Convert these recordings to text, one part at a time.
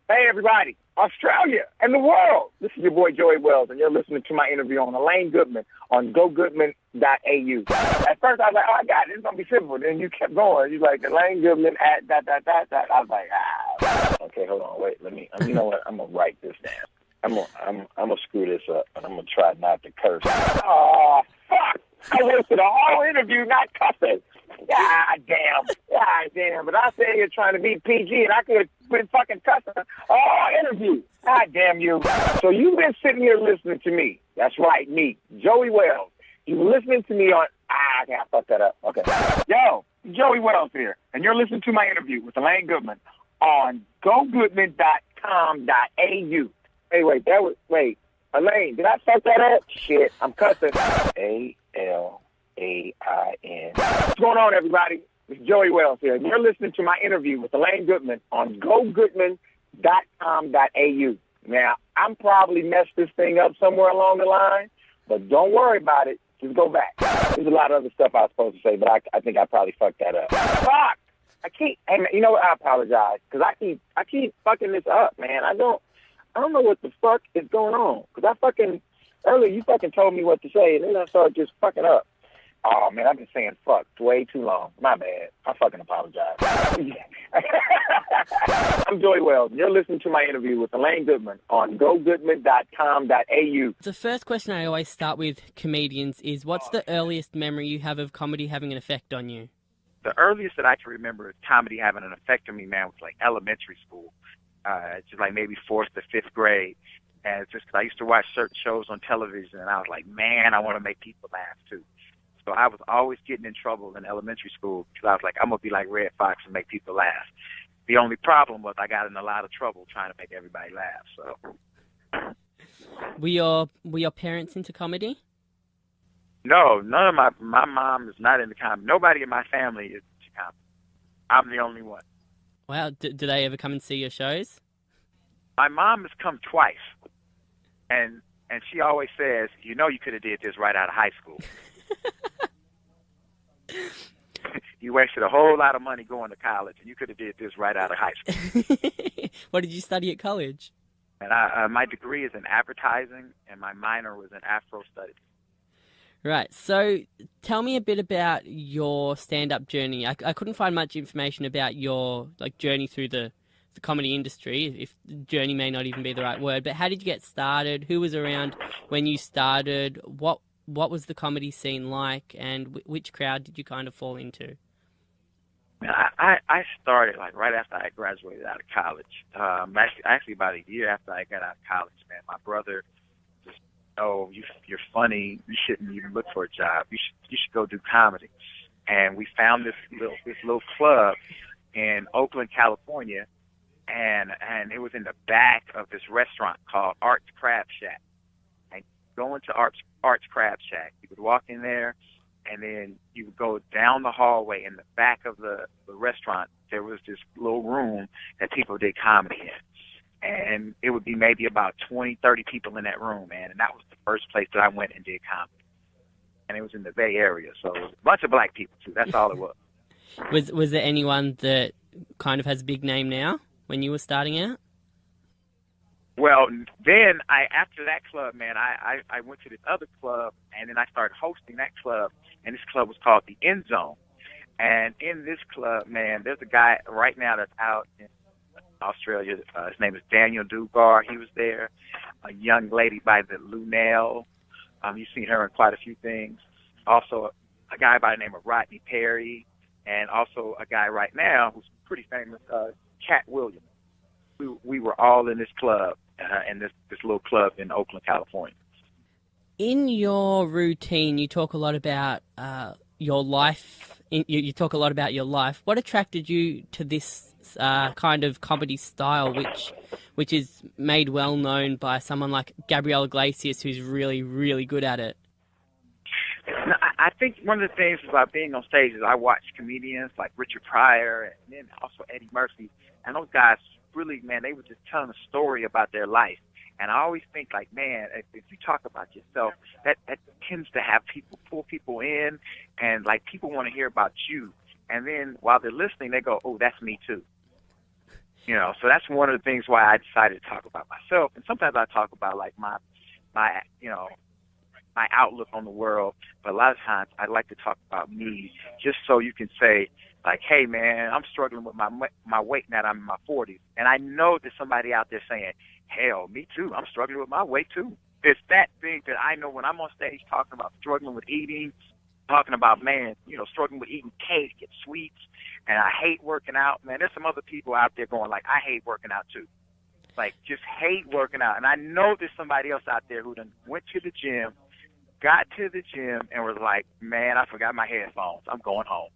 Hey, everybody, Australia and the world. This is your boy Joey Wells, and you're listening to my interview on Elaine Goodman on Gogoodman.au. At first, I was like, oh, I got it. It's going to be simple. Then you kept going. You're like, Elaine Goodman at ... I was like, okay, hold on, wait, you know what? I'm going to write this down. I'm gonna screw this up, and I'm going to try not to curse. Oh, fuck. I wasted a whole interview not cussing. God damn. But I sat here trying to be PG, and I could have been fucking cussing all interview. God damn you. So you've been sitting here listening to me. That's right, me, Joey Wells. You were listening to me on... I can't fuck that up. Okay. Yo, Joey Wells here, and you're listening to my interview with Elaine Goodman on Gogoodman.com.au. Hey, wait, Elaine, did I fuck that up? Shit, I'm cussing. ALAIN. What's going on, everybody? It's Joey Wells here, and you're listening to my interview with Elaine Goodman on Gogoodman.com.au. Now, I'm probably messed this thing up somewhere along the line, but don't worry about it. Just go back. There's a lot of other stuff I was supposed to say, but I think I probably fucked that up. Fuck! You know what? I apologize, because I keep fucking this up, man. I don't know what the fuck is going on, because earlier you fucking told me what to say, and then I started just fucking up. Oh, man, I've been saying fuck way too long. My bad. I fucking apologize. I'm Joey Wells. You're listening to my interview with Elaine Goodman on Gogoodman.com.au. The first question I always start with comedians is, what's the earliest memory you have of comedy having an effect on you? The earliest that I can remember is comedy having an effect on me, man, was like elementary school. Just like maybe 4th to 5th grade. And it's just 'cause I used to watch certain shows on television, and I was like, man, I want to make people laugh, too. So I was always getting in trouble in elementary school because I was like, I'm going to be like Red Fox and make people laugh. The only problem was I got in a lot of trouble trying to make everybody laugh. So, Were your parents into comedy? No, none of my mom is not into comedy. Nobody in my family is into comedy. I'm the only one. Wow, do they ever come and see your shows? My mom has come twice, and she always says, you know, you could have did this right out of high school. You wasted a whole lot of money going to college, and you could have did this right out of high school. What did you study at college? And my degree is in advertising, and my minor was in Afro studies. Right, so tell me a bit about your stand-up journey. I couldn't find much information about your journey through the comedy industry, if journey may not even be the right word, but how did you get started? Who was around when you started? What was the comedy scene like, and which crowd did you kind of fall into? I started like right after I graduated out of college. Actually about a year after I got out of college, man. My brother just, you're funny. You shouldn't even look for a job. You should go do comedy. And we found this little club in Oakland, California, and it was in the back of this restaurant called Art's Crab Shack. And going to Art's Crab Shack, you would walk in there, and then you would go down the hallway. In the back of the restaurant, there was this little room that people did comedy in. And it would be maybe about 20, 30 people in that room, man. And that was the first place that I went and did comedy. And it was in the Bay Area, so it was a bunch of black people, too. That's all it was. Was there anyone that kind of has a big name now when you were starting out? Well, then after that club, man, I went to this other club, and then I started hosting that club, and this club was called the End Zone. And in this club, man, there's a guy right now that's out in Australia. His name is Daniel Dugar. He was there. A young lady by the Lunel. You've seen her in quite a few things. Also, a guy by the name of Rodney Perry, and also a guy right now who's pretty famous, Cat Williams. We were all in this club, in this little club in Oakland, California. In your routine, you talk a lot about your life. You talk a lot about your life. What attracted you to this kind of comedy style, which is made well known by someone like Gabriel Iglesias, who's really, really good at it? I think one of the things about being on stage is I watch comedians like Richard Pryor and then also Eddie Murphy, and those guys really, man, they were just telling a story about their life. And I always think, like, man, if you talk about yourself, that tends to have pull people in, and, like, people want to hear about you. And then while they're listening, they go, oh, that's me too. So that's one of the things why I decided to talk about myself. And sometimes I talk about like my my outlook on the world, but a lot of times I like to talk about me, just so you can say, like, hey man, I'm struggling with my weight now that I'm in my 40s, and I know there's somebody out there saying, hell, me too, I'm struggling with my weight too. It's that thing that I know when I'm on stage talking about struggling with eating, talking about, man, struggling with eating cake and sweets, and I hate working out, man, there's some other people out there going like, I hate working out too. Like, just hate working out. And I know there's somebody else out there who done went to the gym, got to the gym, and was like, man, I forgot my headphones. I'm going home.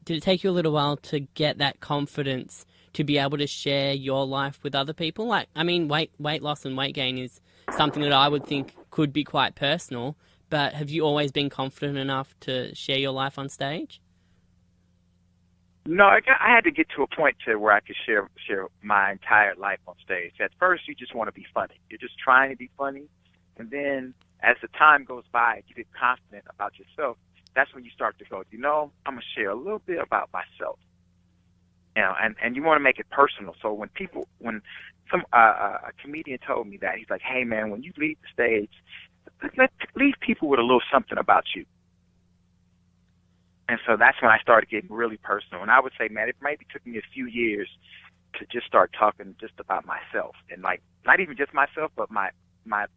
Did it take you a little while to get that confidence to be able to share your life with other people? Like, I mean, weight loss and weight gain is something that I would think could be quite personal, but have you always been confident enough to share your life on stage? No, I had to get to a point to where I could share my entire life on stage. At first, you just want to be funny. You're just trying to be funny. And then as the time goes by, you get confident about yourself. That's when you start to go, I'm going to share a little bit about myself. And you want to make it personal. So when a comedian told me that, he's like, hey, man, when you leave the stage, leave people with a little something about you. And so that's when I started getting really personal. And I would say, man, it maybe took me a few years to just start talking just about myself. And, like, not even just myself, but my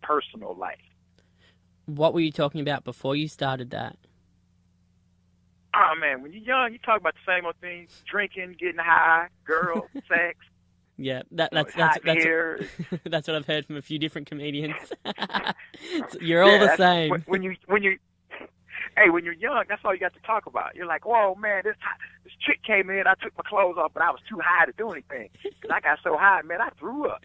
personal life. What were you talking about before you started that? Oh, man, when you're young, you talk about the same old things: drinking, getting high, girls, sex. Yeah, that's what I've heard from a few different comedians. You're all the same. When you're young, that's all you got to talk about. You're like, whoa, man, this chick came in, I took my clothes off, but I was too high to do anything. Because I got so high, man, I threw up.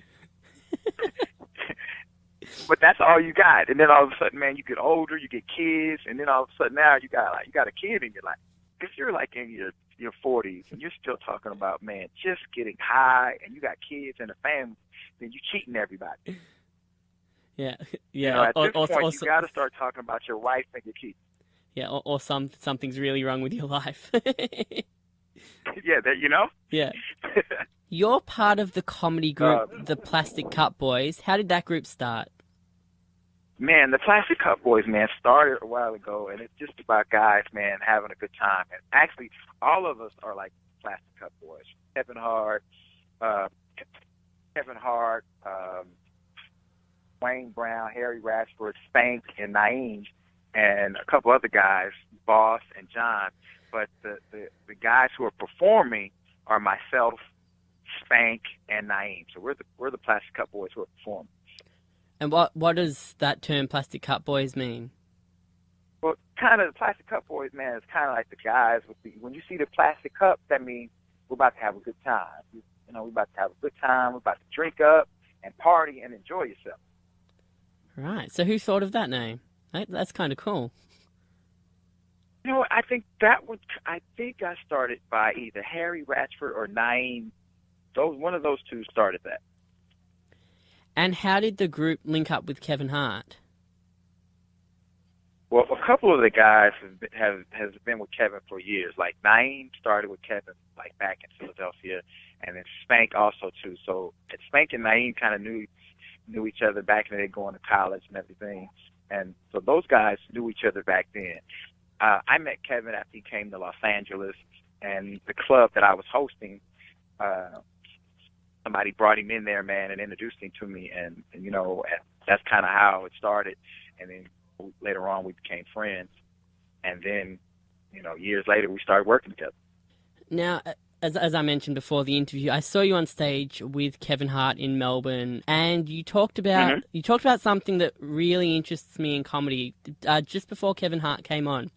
But that's all you got. And then all of a sudden, man, you get older, you get kids, and then all of a sudden now you got a kid in your life. If you're like in your 40s and you're still talking about, man, just getting high, and you got kids and a family, then you're cheating everybody. Yeah. At this point, you got to start talking about your wife and your kids. Yeah, or something's really wrong with your life. Yeah, Yeah. You're part of the comedy group, the Plastic Cup Boys. How did that group start? Man, the Plastic Cup Boys, man, started a while ago, and it's just about guys, man, having a good time. And actually, all of us are like Plastic Cup Boys. Kevin Hart, Wayne Brown, Harry Rashford, Spank, and Naeem, and a couple other guys, Boss and John. But the guys who are performing are myself, Spank, and Naeem. So we're the Plastic Cup Boys who are performing. And what does that term Plastic Cup Boys mean? Well, kind of the Plastic Cup Boys, man, is kind of like the guys when you see the plastic cup, that means we're about to have a good time. We're about to have a good time. We're about to drink up and party and enjoy yourself. Right. So who thought of that name? That's kind of cool. I think I started by either Harry Rashford or Naeem. One of those two started that. And how did the group link up with Kevin Hart? Well, a couple of the guys has been with Kevin for years. Like Naeem started with Kevin like back in Philadelphia, and then Spank also too. So Spank and Naeem kind of knew each other back in the day, going to college and everything. And so those guys knew each other back then. I met Kevin after he came to Los Angeles, and the club that I was hosting, somebody brought him in there, man, and introduced him to me, and that's kind of how it started. And then later on, we became friends, and then years later, we started working together. Now, as I mentioned before the interview, I saw you on stage with Kevin Hart in Melbourne, and you talked about something that really interests me in comedy. Just before Kevin Hart came on,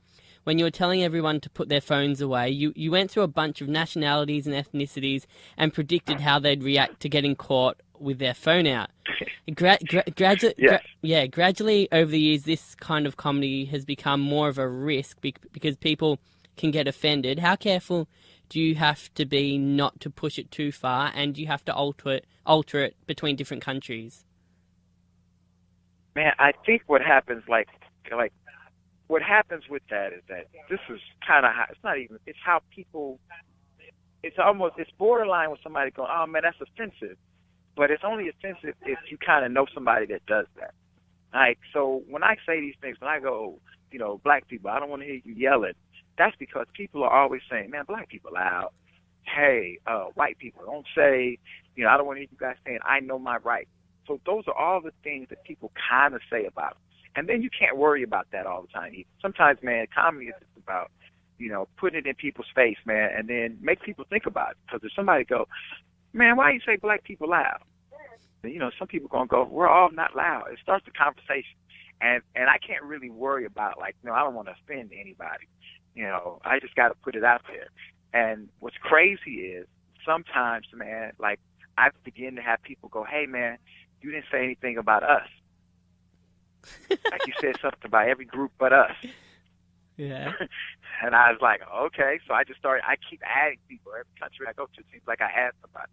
when you were telling everyone to put their phones away, you went through a bunch of nationalities and ethnicities and predicted how they'd react to getting caught with their phone out. Gradually over the years, this kind of comedy has become more of a risk because people can get offended. How careful do you have to be not to push it too far, and do you have to alter it between different countries? Man, I think what happens, what happens with that is that this is kind of how, it's how people it's borderline with somebody going, oh man, that's offensive. But it's only offensive if you kind of know somebody that does that. Like, so when I say these things, when I go, black people, I don't want to hear you yelling. That's because people are always saying, man, black people loud. Hey, white people, don't say, I don't want to hear you guys saying, I know my rights. So those are all the things that people kind of say about them. And then you can't worry about that all the time either. Sometimes, man, comedy is just about, putting it in people's face, man, and then make people think about it. Because if somebody go, man, why you say black people loud? Some people going to go, we're all not loud. It starts the conversation. And I can't really worry about, I don't want to offend anybody. I just got to put it out there. And what's crazy is sometimes, man, I begin to have people go, hey, man, you didn't say anything about us. Like you said something about every group but us. Yeah. And I was like, okay. So I keep adding people. Every country I go to, it seems like I add somebody.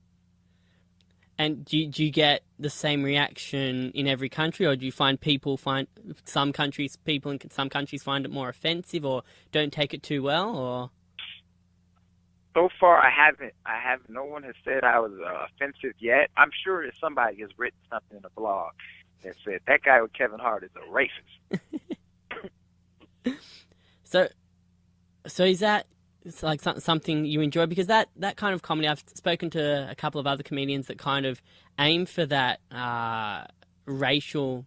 And do you get the same reaction in every country, or do you find people in some countries find it more offensive or don't take it too well, or? So far, I haven't. No one has said I was offensive yet. I'm sure that somebody has written something in a blog that said that guy with Kevin Hart is a racist. So is that something you enjoy? Because that kind of comedy, I've spoken to a couple of other comedians that kind of aim for that racial,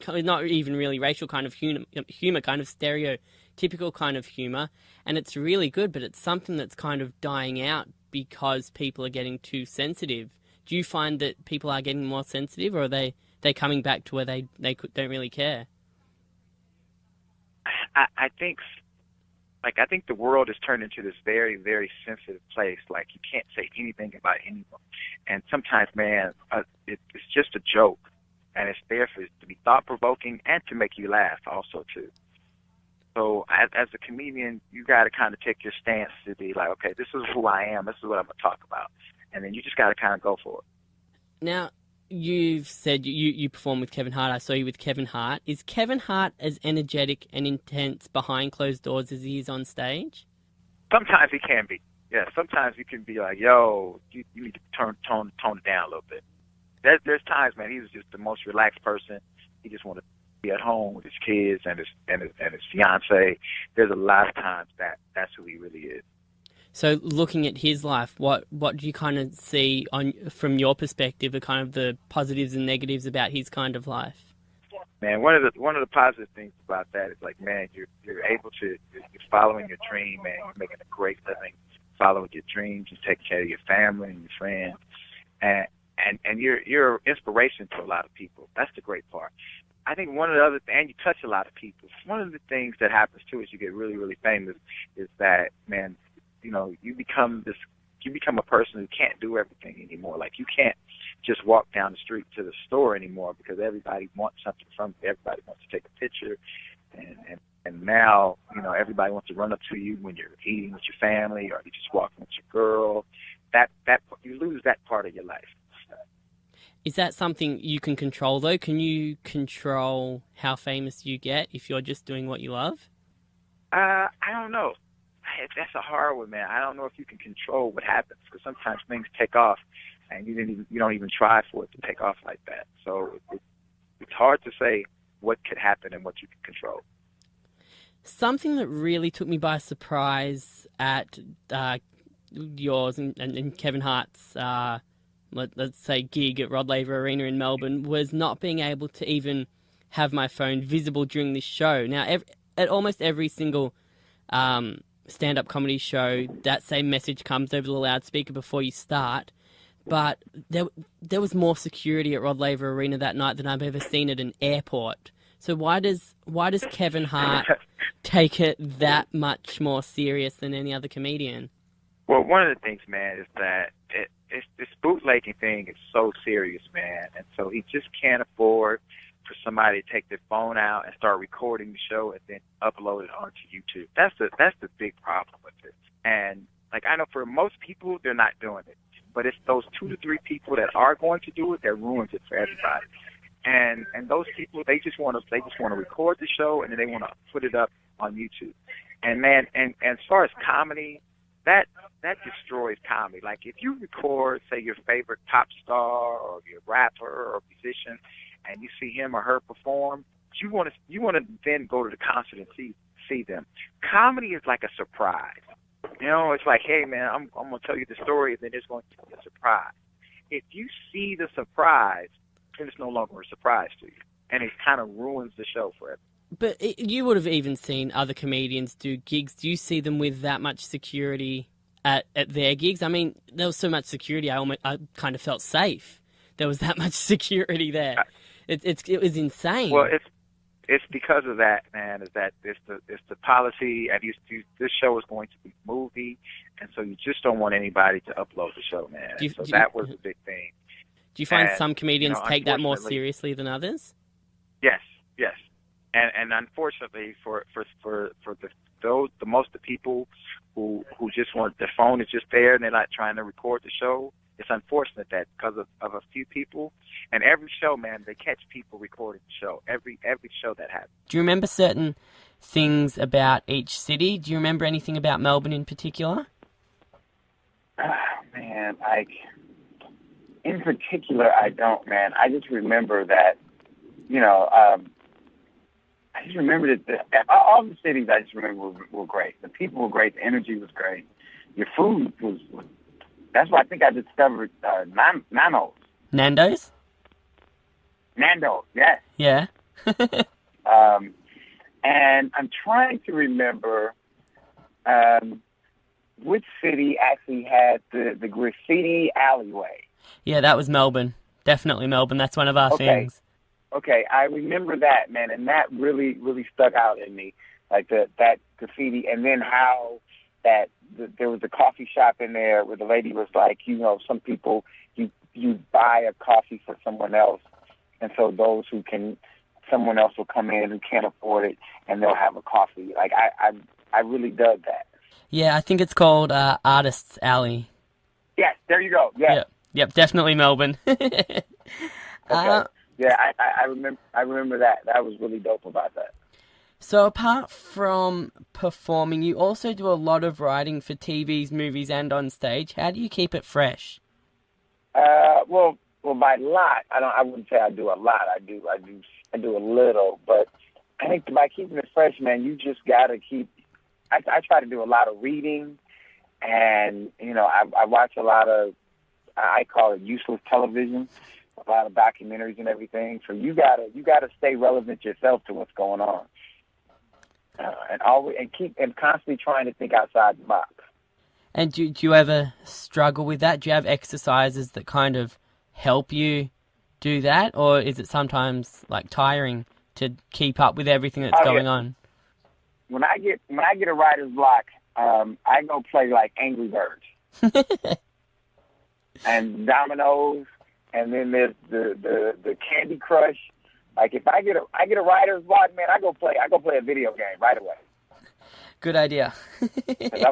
not even really racial kind of humor, kind of stereotypical kind of humor, and it's really good, but it's something that's kind of dying out because people are getting too sensitive. Do you find that people are getting more sensitive, or are they coming back to where they don't really care? I think the world has turned into this very, very sensitive place. Like, you can't say anything about anyone. And sometimes, man, it's just a joke. And it's there to be thought-provoking and to make you laugh also, too. So as a comedian, you got to kind of take your stance to be like, okay, this is who I am. This is what I'm going to talk about. And then you just got to kind of go for it. Now, you've said you perform with Kevin Hart. I saw you with Kevin Hart. Is Kevin Hart as energetic and intense behind closed doors as he is on stage? Sometimes he can be. Yeah, sometimes you can be like, yo, you need to tone it down a little bit. There's times, man, he was just the most relaxed person. He just wanted to be at home with his kids and his fiance. There's a lot of times that's who he really is. So looking at his life, what do you kind of see from your perspective, are kind of the positives and negatives about his kind of life? Man, one of the positive things about that is like, man, you're able to, you're following your dream, man. You're making a great living, following your dreams, and taking care of your family and your friends, and you're inspiration to a lot of people. That's the great part. I think one of the other things, and you touch a lot of people. One of the things that happens too, as you get really, really famous, is that, man, you become a person who can't do everything anymore. Like, you can't just walk down the street to the store anymore because everybody wants something from you. Everybody wants to take a picture, and now, everybody wants to run up to you when you're eating with your family or you're just walking with your girl. That you lose that part of your life. Is that something you can control, though? Can you control how famous you get if you're just doing what you love? I don't know. That's a hard one, man. I don't know if you can control what happens, because sometimes things take off and you don't even try for it to take off like that. So it's hard to say what could happen and what you can control. Something that really took me by surprise at yours and Kevin Hart's let's say gig at Rod Laver Arena in Melbourne was not being able to even have my phone visible during this show. Now, at almost every single stand-up comedy show, that same message comes over the loudspeaker before you start. But there was more security at Rod Laver Arena that night than I've ever seen at an airport. So why does Kevin Hart take it that much more serious than any other comedian? Well, one of the things, man, is that this bootlegging thing is so serious, man, and so he just can't afford for somebody to take their phone out and start recording the show and then upload it onto YouTube. That's the big problem with it. And like, I know for most people they're not doing it, but it's those 2 to 3 people that are going to do it that ruins it for everybody. And those people, they just want to record the show and then they want to put it up on YouTube. And man, and as far as comedy, that destroys comedy. Like if you record, say, your favorite pop star or your rapper or musician, and you see him or her perform, you want to then go to the concert and see them. Comedy is like a surprise. You know, it's like, hey man, I'm gonna tell you the story, and then it's going to be a surprise. If you see the surprise, then it's no longer a surprise to you, and it kind of ruins the show forever. But you would have even seen other comedians do gigs. Do you see them with that much security at their gigs? I mean, there was so much security, I kind of felt safe. There was that much security there. It was insane. Well, it's because of that, man. Is that it's the policy, and this show is going to be movie, and so you just don't want anybody to upload the show, man. That was a big thing. Do you find some comedians take that more seriously than others? Yes. And unfortunately for the people who just want, their phone is just there and they're not trying to record the show, it's unfortunate that because of a few people, and every show, man, they catch people recording the show. Every show that happens. Do you remember certain things about each city? Do you remember anything about Melbourne in particular? Man, in particular, I don't, man. I just remember that, I just remember that all the cities I just remember were great. The people were great. The energy was great. Your food was that's why I think I discovered Nando's. Nando's? Nando's, yes. Yeah. And I'm trying to remember which city actually had the graffiti alleyway. Yeah, that was Melbourne. Definitely Melbourne. That's one of our things. Okay, I remember that, man, and that really, really stuck out in me, like that graffiti, and then how there was a coffee shop in there where the lady was like, some people, you buy a coffee for someone else, and so someone else will come in who can't afford it, and they'll have a coffee. Like, I really dug that. Yeah, I think it's called Artists Alley. Yes, there you go, yeah. Yep, definitely Melbourne. Okay. Yeah, I remember that. That was really dope about that. So apart from performing, you also do a lot of writing for TVs, movies, and on stage. How do you keep it fresh? Well, by lot, I wouldn't say I do a lot. I do a little, but I think by keeping it fresh, man, you just gotta keep. I try to do a lot of reading, and I watch a lot of. I call it useless television. A lot of documentaries and everything. So you gotta stay relevant yourself to what's going on, and constantly trying to think outside the box. And do you ever struggle with that? Do you have exercises that kind of help you do that, or is it sometimes like tiring to keep up with everything that's going on? When I get a writer's block, I go play like Angry Birds and dominoes. And then there's the Candy Crush. Like if I get a writer's block, man, I go play a video game right away. Good idea. Cause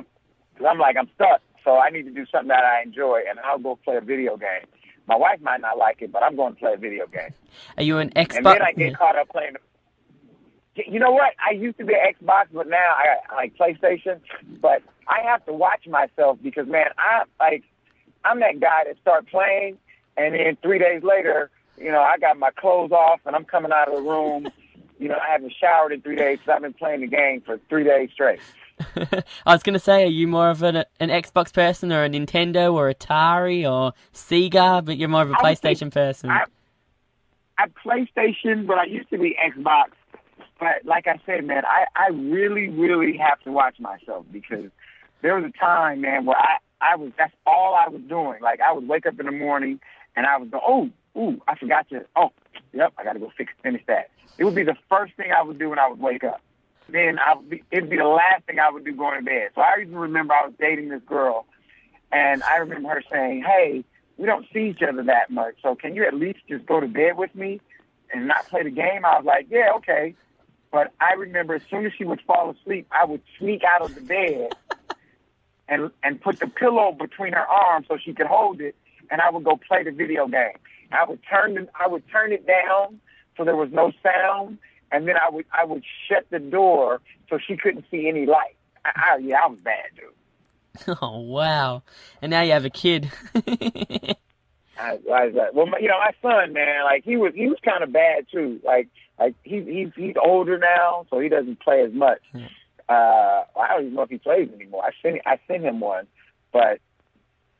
I'm stuck, so I need to do something that I enjoy, and I'll go play a video game. My wife might not like it, but I'm going to play a video game. Are you an Xbox? And then I get caught up playing. You know what? I used to be an Xbox, but now I like PlayStation. But I have to watch myself because, man, I'm that guy that start playing. And then 3 days later, I got my clothes off and I'm coming out of the room. I haven't showered in 3 days because I've been playing the game for 3 days straight. I was going to say, are you more of an Xbox person or a Nintendo or Atari or Sega, but you're more of a PlayStation person? I PlayStation, but I used to be Xbox. But like I said, man, I really, really have to watch myself because there was a time, man, where that's all I was doing. Like I would wake up in the morning and I would go, I forgot to, I got to go finish that. It would be the first thing I would do when I would wake up. Then it'd be the last thing I would do going to bed. So I even remember I was dating this girl, and I remember her saying, hey, we don't see each other that much, so can you at least just go to bed with me and not play the game? I was like, yeah, okay. But I remember as soon as she would fall asleep, I would sneak out of the bed and put the pillow between her arms so she could hold it, and I would go play the video game. I would turn it down so there was no sound, and then I would shut the door so she couldn't see any light. I was bad, Oh, wow. And now you have a kid. Why is that? Well, my son, man, like he was kind of bad too. Like he's older now, so he doesn't play as much. I don't even know if he plays anymore. I sent him one, but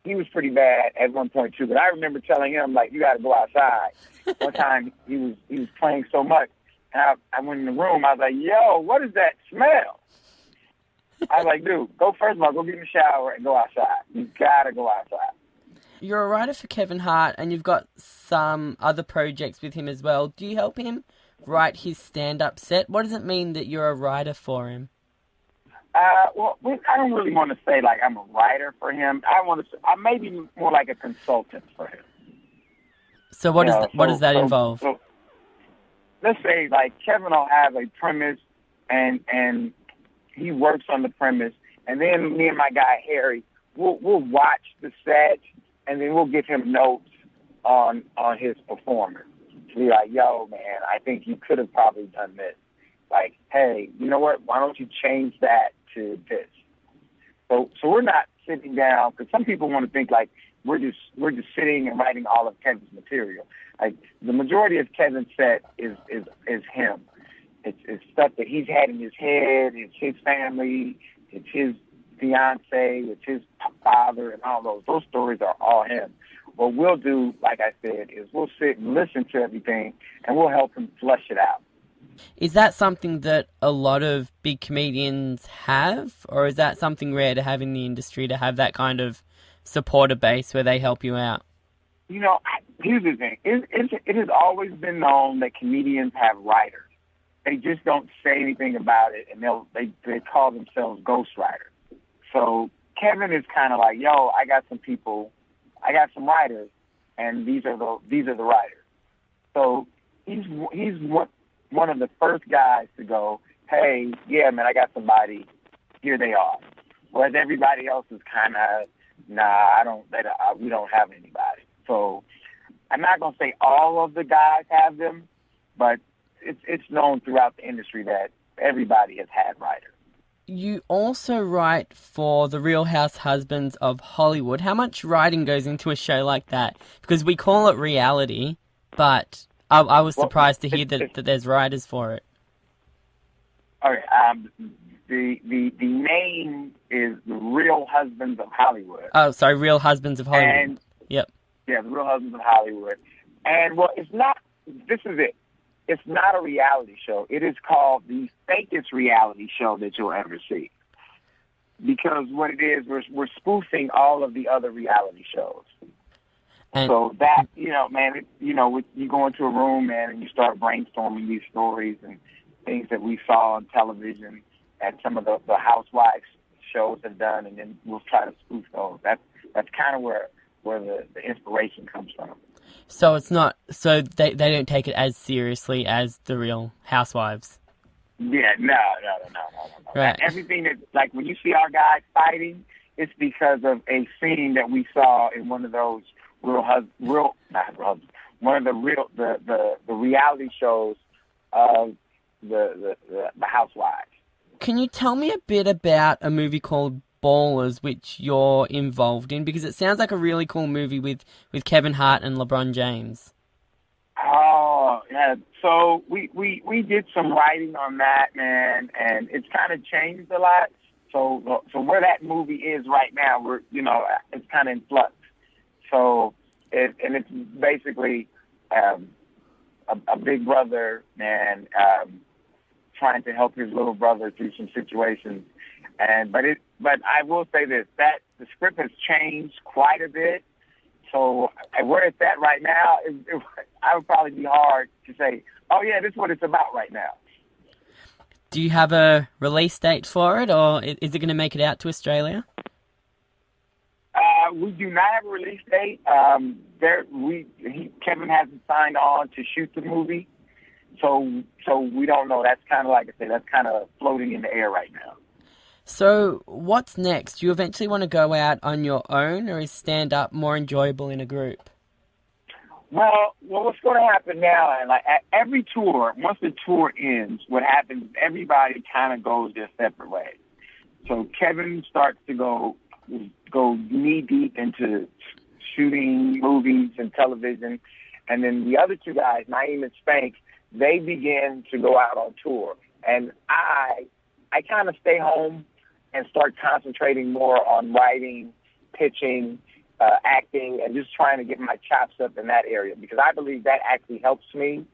he was pretty bad at one point too. But I remember telling him, like, you got to go outside. One time he was playing so much, and I went in the room. I was like, yo, what is that smell? I was like, dude, first of all, go get in the shower and go outside. You got to go outside. You're a writer for Kevin Hart, and you've got some other projects with him as well. Do you help him write his stand-up set? What does it mean that you're a writer for him? Well, I don't really want to say like I'm a writer for him. I may be more like a consultant for him. So what does that involve? So let's say like Kevin will have a premise, and he works on the premise, and then me and my guy Harry, we'll watch the set, and then we'll give him notes on his performance. To be like, yo, man, I think you could have probably done this. Like, hey, you know what? Why don't you change that to this? So we're not sitting down, because some people want to think like we're just sitting and writing all of Kevin's material. Like the majority of Kevin's set is him. It's stuff that he's had in his head. It's his family. It's his fiance. It's his father, and all those. Those stories are all him. What we'll do, like I said, is we'll sit and listen to everything, and we'll help him flesh it out. Is that something that a lot of big comedians have, or is that something rare to have in the industry, to have that kind of supporter base where they help you out? You know, here's the thing. It has always been known that comedians have writers. They just don't say anything about it, and they call themselves ghostwriters. So Kevin is kind of like, yo, I got some writers, and these are the writers. So he's one of the first guys to go, hey, yeah, man, I got somebody. Here they are. Whereas everybody else is kind of, nah, we don't have anybody. So I'm not gonna say all of the guys have them, but it's known throughout the industry that everybody has had writers. You also write for The Real Housewives of Hollywood. How much writing goes into a show like that? Because we call it reality, but I was surprised to hear that there's writers for it. Okay, the name is The Real Husbands of Hollywood. Oh, sorry, Real Husbands of Hollywood. And, yep. Yeah, The Real Husbands of Hollywood. And, well, it's not, this is it. It's not a reality show. It is called the fakest reality show that you'll ever see. Because what it is, we're spoofing all of the other reality shows. And so that, man, you go into a room, man, and you start brainstorming these stories and things that we saw on television and some of the housewives shows have done, and then we'll try to spoof those. That's kind of where the inspiration comes from. So it's not, so they don't take it as seriously as The Real Housewives. Yeah, no. Right. Everything that, like, when you see our guys fighting, it's because of a scene that we saw in one of those the reality shows of the housewives. Can you tell me a bit about a movie called Ballers, which you're involved in? Because it sounds like a really cool movie with Kevin Hart and LeBron James. Oh, yeah. So we did some writing on that, man, and it's kind of changed a lot. So where that movie is right now, it's kind of in flux. So it's basically a big brother, man, trying to help his little brother through some situations. But I will say this, that the script has changed quite a bit. So where it's at right now, I would probably be hard to say, oh yeah, this is what it's about right now. Do you have a release date for it, or is it going to make it out to Australia? We do not have a release date. Kevin hasn't signed on to shoot the movie, so we don't know. That's kind of, like I said, that's kind of floating in the air right now. So what's next? Do you eventually want to go out on your own, or is stand-up more enjoyable in a group? Well, what's going to happen now, and like at every tour, once the tour ends, what happens, everybody kind of goes their separate ways. So Kevin starts to go go knee deep into shooting movies and television. And then the other two guys, Naeem and Spank, they began to go out on tour. And I kind of stay home and start concentrating more on writing, pitching, acting, and just trying to get my chops up in that area, because I believe that actually helps me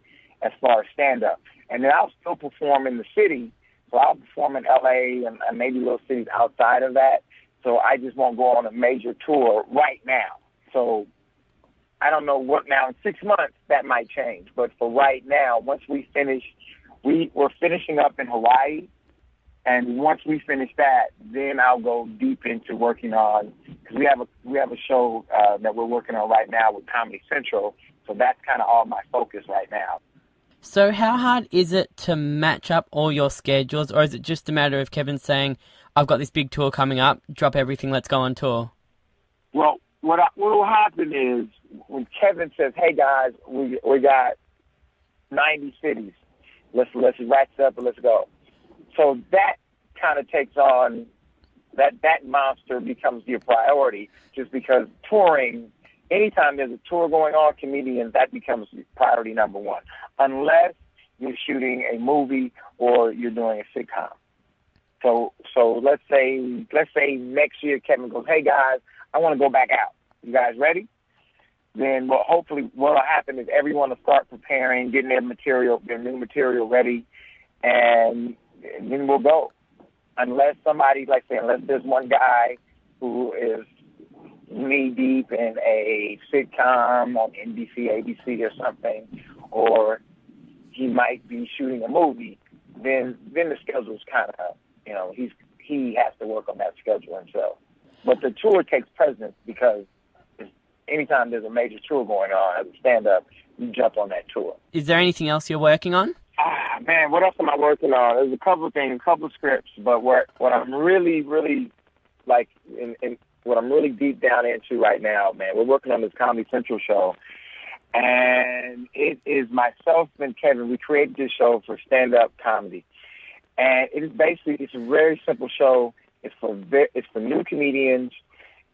as far as stand-up. And then I'll still perform in the city. So I'll perform in L.A. and maybe little cities outside of that. So I just won't go on a major tour right now. So I don't know what now. In 6 months, that might change. But for right now, once we finish, we're finishing up in Hawaii. And once we finish that, then I'll go deep into working on, because we have a show that we're working on right now with Comedy Central. So that's kind of all my focus right now. So how hard is it to match up all your schedules, or is it just a matter of Kevin saying, I've got this big tour coming up, drop everything, let's go on tour? Well, what will happen is when Kevin says, hey guys, we got 90 cities, let's rack it up and let's go. So that kind of takes on, that monster becomes your priority, just because touring, anytime there's a tour going on, comedians, that becomes priority number one, unless you're shooting a movie or you're doing a sitcom. So let's say next year Kevin goes, hey guys, I want to go back out. You guys ready? Then hopefully what will happen is everyone will start preparing, getting their new material ready, and then we'll go. Unless unless there's one guy who is knee deep in a sitcom on NBC, ABC or something, or he might be shooting a movie, then the schedule's kind of, he has to work on that schedule himself. But the tour takes precedence, because anytime there's a major tour going on as a stand-up, you jump on that tour. Is there anything else you're working on? Man, what else am I working on? There's a couple of things, a couple of scripts, but what I'm really, really like, in what I'm really deep down into right now, man, we're working on this Comedy Central show, and it is myself and Kevin. We created this show for stand-up comedy, and it is it's a very simple show. It's for new comedians,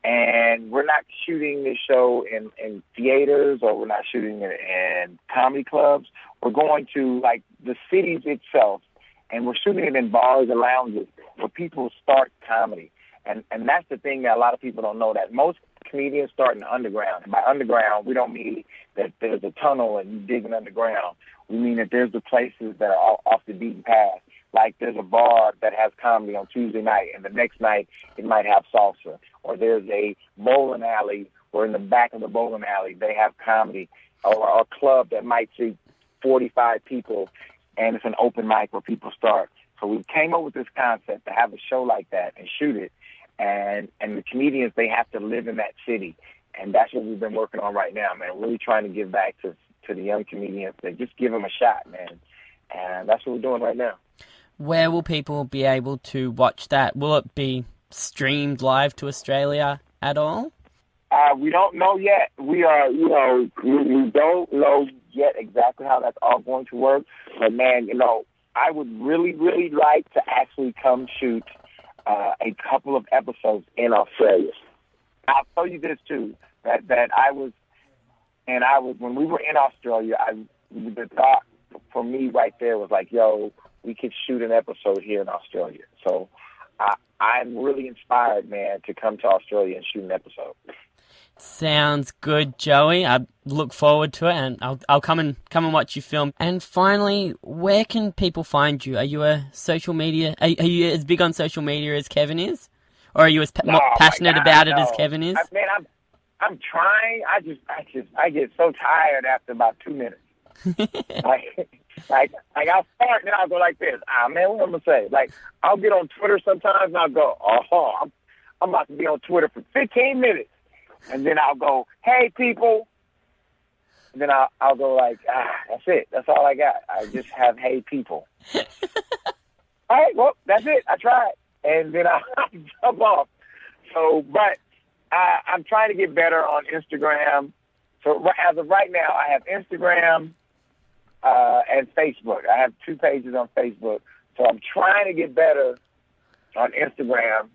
and we're not shooting this show in theaters, or we're not shooting it in comedy clubs. We're going to like the cities itself, and we're shooting it in bars and lounges where people start comedy. And that's the thing that a lot of people don't know, that most comedians start in the underground. And by underground, we don't mean that there's a tunnel and you digging underground. We mean that there's the places that are off the beaten path. Like there's a bar that has comedy on Tuesday night, and the next night it might have salsa. Or there's a bowling alley, or in the back of the bowling alley they have comedy. Or a club that might see 45 people, and it's an open mic where people start. So we came up with this concept to have a show like that and shoot it. And the comedians, they have to live in that city. And that's what we've been working on right now, man. Really trying to give back to the young comedians. They just give them a shot, man. And that's what we're doing right now. Where will people be able to watch that? Will it be streamed live to Australia at all? We don't know yet. We don't know yet exactly how that's all going to work. But, man, I would really, really like to actually come shoot a couple of episodes in Australia. I'll tell you this, too, that when we were in Australia, the thought for me right there was like, yo, we could shoot an episode here in Australia. So I'm really inspired, man, to come to Australia and shoot an episode. Sounds good, Joey. I look forward to it, and I'll come and watch you film. And finally, where can people find you? Are you Are you as big on social media as Kevin is, or are you as passionate about it as Kevin is? I'm trying. I get so tired after about 2 minutes. like I'll start and I'll go like this. Man, what am I gonna say? Like I'll get on Twitter sometimes and I'll go, I'm about to be on Twitter for 15 minutes. And then I'll go, hey, people. And then I'll go like, that's it. That's all I got. I just have hey, people. All right, well, that's it. I tried. And then I'll jump off. So, but I'm trying to get better on Instagram. So as of right now, I have Instagram and Facebook. I have 2 pages on Facebook. So I'm trying to get better on Instagram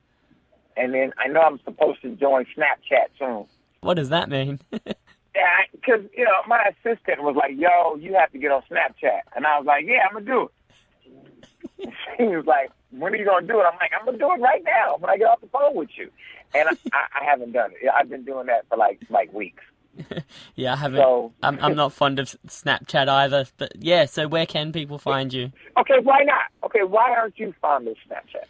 and then I know I'm supposed to join Snapchat soon. What does that mean? Yeah, because, my assistant was like, yo, you have to get on Snapchat. And I was like, yeah, I'm going to do it. She was like, when are you going to do it? I'm like, I'm going to do it right now when I get off the phone with you. And I haven't done it. I've been doing that for like weeks. Yeah, I haven't. So, I'm not fond of Snapchat either. But yeah, so where can people find you? Okay, why not? Okay, why aren't you fond of Snapchat?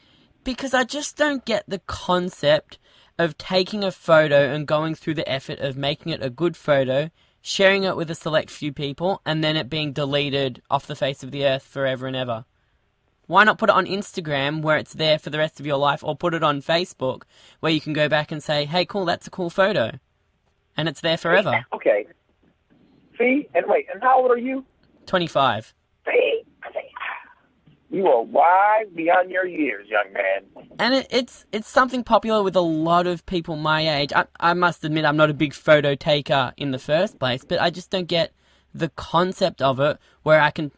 Because I just don't get the concept of taking a photo and going through the effort of making it a good photo, sharing it with a select few people, and then it being deleted off the face of the earth forever and ever. Why not put it on Instagram where it's there for the rest of your life, or put it on Facebook where you can go back and say, hey, cool, that's a cool photo. And it's there forever. Okay. See? And wait, and how old are you? 25. See? You are wise beyond your years, young man. And it's something popular with a lot of people my age. I must admit I'm not a big photo taker in the first place, but I just don't get the concept of it where I can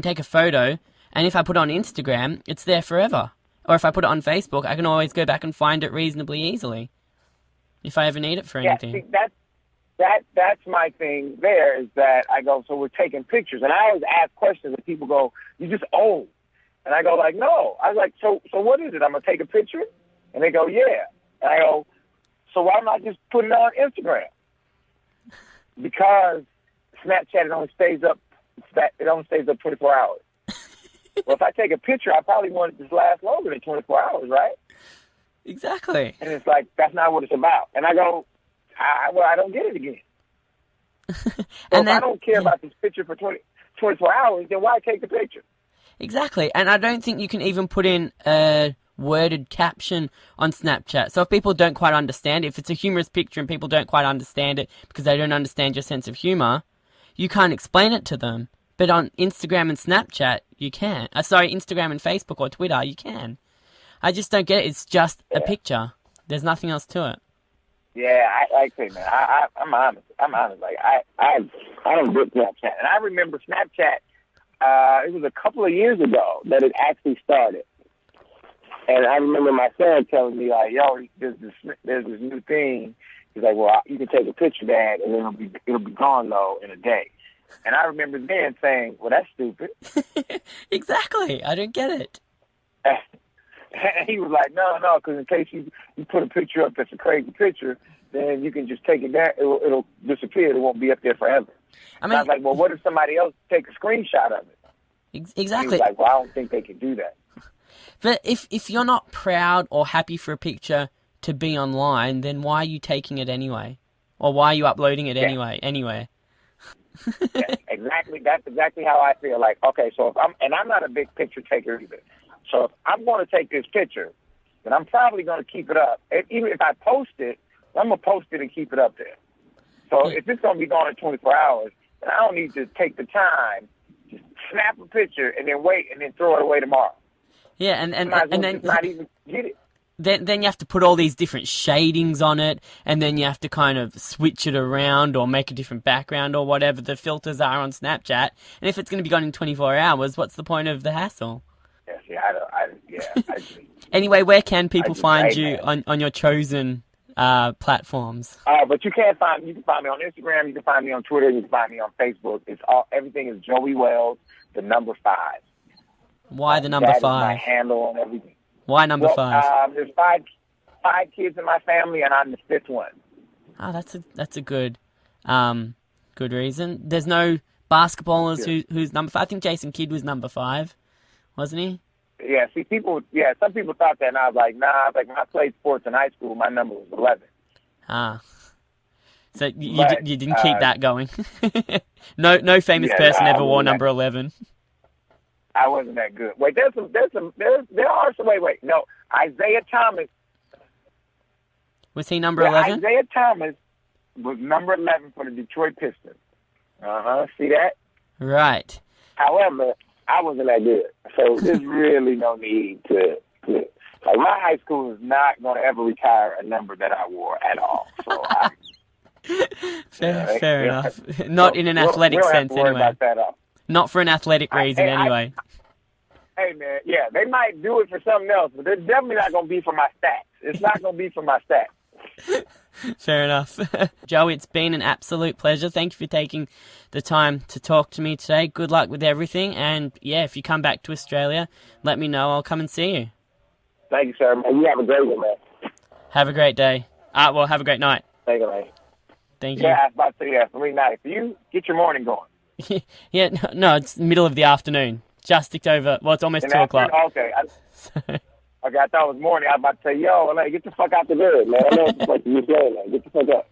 take a photo, and if I put it on Instagram, it's there forever. Or if I put it on Facebook, I can always go back and find it reasonably easily if I ever need it for anything. See, that's my thing there, is that I go, so we're taking pictures. And I always ask questions and people go, you're just old. And I go like, no. I was like, so what is it? I'm going to take a picture? And they go, yeah. And I go, so why not just put it on Instagram? Because Snapchat, it only stays up 24 hours. Well, if I take a picture, I probably want it to last longer than 24 hours, right? Exactly. And it's like, that's not what it's about. And I go, I don't get it again. So if I don't care about this picture for 24 hours, then why take the picture? Exactly. And I don't think you can even put in a worded caption on Snapchat. So if people don't quite understand, if it's a humorous picture and people don't quite understand it because they don't understand your sense of humor, you can't explain it to them. But on Instagram and Snapchat, you can. Instagram and Facebook or Twitter, you can. I just don't get it. It's just a picture. There's nothing else to it. Yeah, I say, man, I'm honest. Like, I don't get Snapchat. And I remember Snapchat, it was a couple of years ago that it actually started. And I remember my son telling me, like, yo, there's this new thing. He's like, well, you can take a picture, Dad, and it'll be gone, though, in a day. And I remember then saying, well, that's stupid. Exactly. I don't get it. And he was like, no, because in case you put a picture up that's a crazy picture, then you can just take it down. It'll disappear. It won't be up there forever. I was like, well, what if somebody else take a screenshot of it? Exactly. He was like, well, I don't think they can do that. But if you're not proud or happy for a picture to be online, then why are you taking it anyway? Or why are you uploading it anyway? Yeah, exactly. That's exactly how I feel. Like, okay, so I'm not a big picture taker either. So if I'm going to take this picture, then I'm probably going to keep it up. Even if I post it, I'm going to post it and keep it up there. So if it's going to be gone in 24 hours, then I don't need to take the time to snap a picture and then wait and then throw it away tomorrow. Yeah, and then not even get it. Then you have to put all these different shadings on it, and then you have to kind of switch it around or make a different background or whatever the filters are on Snapchat. And if it's going to be gone in 24 hours, what's the point of the hassle? Anyway, where can people find you on your chosen platforms? But you can find me on Instagram, you can find me on Twitter, you can find me on Facebook. Everything is Joey Wells, the number 5. Why the number 5? That is my handle and everything. Why number 5? There's five kids in my family, and I'm the 5th one. Oh, that's a good reason. There's no basketballers who's number 5. I think Jason Kidd was number 5, wasn't he? Yeah. See, some people thought that, and I was like, nah. I was like, when I played sports in high school, my number was 11. Ah. So you didn't keep that going. No famous person ever wore number 11. I wasn't that good. Wait, there are some. Wait. No, Isaiah Thomas. Was he number 11? Isaiah Thomas was number 11 for the Detroit Pistons. See that? Right. However, I wasn't that good, so there's really no need to. Like, my high school is not going to ever retire a number that I wore at all. So fair enough. Not in an athletic sense, anyway. Not for an athletic reason, anyway. Hey, man, yeah, they might do it for something else, but they're definitely not going to be for my stats. It's not going to be for my stats. Fair enough. Joe, it's been an absolute pleasure. Thank you for taking the time to talk to me today. Good luck with everything. And, yeah, if you come back to Australia, let me know. I'll come and see you. Thank you, sir. Man, you have a great one, man. Have a great day. Well, have a great night. Thank you, man. Thank you. Yeah, I was about to say that. For me, night. For you, get your morning going. Yeah, no, it's the middle of the afternoon. Just ticked over. Well, it's almost 2 o'clock. Okay. Okay, I thought it was morning. I was about to say, yo, like, get the fuck out the bed, man. I know what the fuck you're saying, man. Get the fuck up.